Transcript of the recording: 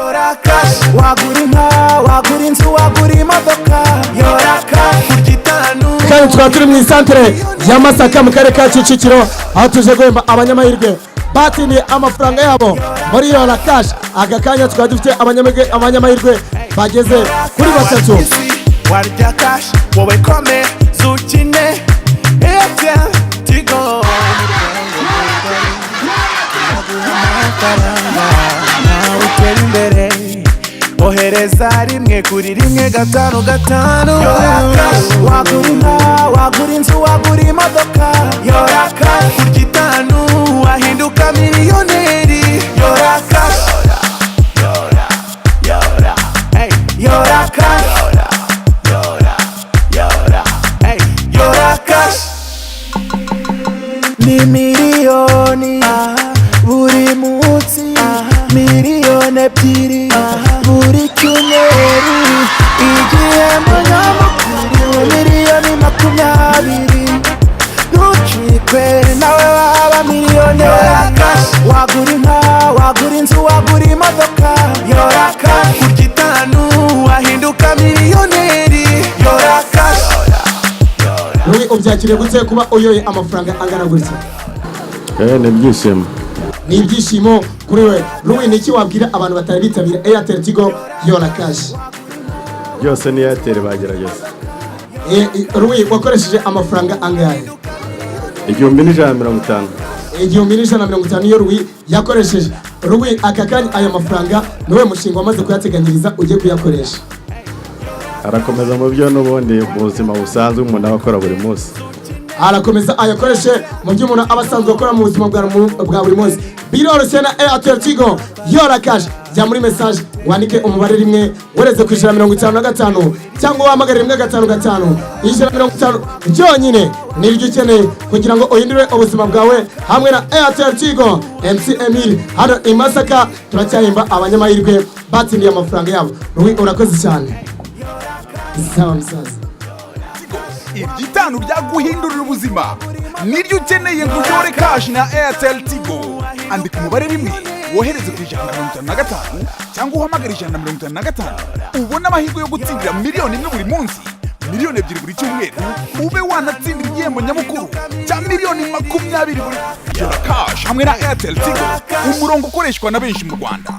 Yora cash wagura inka wagura inzu wagura imodoka Yora cash kugitanu kandi tukaba turi mu isantere ya Masaka mu karere ka Kicukiro aho tuje guhemba abanyamahirwe batiniye amafaranga yabo muri Yora cash. Aka kanya tukaba dufite abanyamahirwe bageze kuri batatu. warya cash wowe kome zukine Airtel Tigo utera imbere ohereza rimwe kuri rimwe gatanu wagura inka wagura inzu wagura imodoka Yora cash kurya itanu wahinduka miliyoneri Yora cash Yora cash Yora cash ni miliyoni buri munsi miliyoni ebyiri buri cyumweru igihembo nyamukuru miliyoni 20 ntucikwe nawe waba miliyoneri wagura inka wagura inzu wagura imodoka Yora cash kurya itanu wahinduka miliyoneri Yora cash. Louis ubyakiriye gute kuba uyoye amafaranga angana gutya? Ni ibyishimo. Ni ibyishimo kuri we. Louis niki wabwira abantu batari bitabira Airtel Tigo Yora cash? Byose ni Airtel bagerageza. Louis wakoresheje amafaranga angahe? 1150. 1150 yo Louis yakoresheje. Louis aka kanya aya mafaranga niwe mushinga wamaze kuyateganyiriza ujye kuyakoresha. Arakomeza mu byo n'ubundi ubuzima busanzwe umuntu abakora buri munsi. Arakomeza ayakoreshe mu byo umuntu abasanzwe akora mu buzima bwa buri munsi. Biroroshye na Airtel Tigo Yora cash. Jya muri message wandike umubare rimwe wereze ku 55 cyangwa uhamagare 155 50 byonyine niryo ukeneye kugira ngo uhindure ubuzima bwawe hamwe na Airtel Tigo. MC Emile hano i Masaka turacyahemba abanyamahirwe batiniye amafaranga yabo. Louis urakoze cyane. Sawa msaza. Igitanu byaguhindurira ubuzima niryo ukeneye ngo Yora cash na Airtel Tigo. Andika umubare rimwe wohereze ku 155 cyangwa uhamagare 155 ubona amahirwe yo gutsindira miliyoni imwe buri munsi miliyoni ebyiri buri cyumweru ube wanatsindira igihembo nyamukuru cya miliyoni 20 buri Yora cash hamwe na Airtel Tigo umurongo ukoreshwa na benshi mu Rwanda.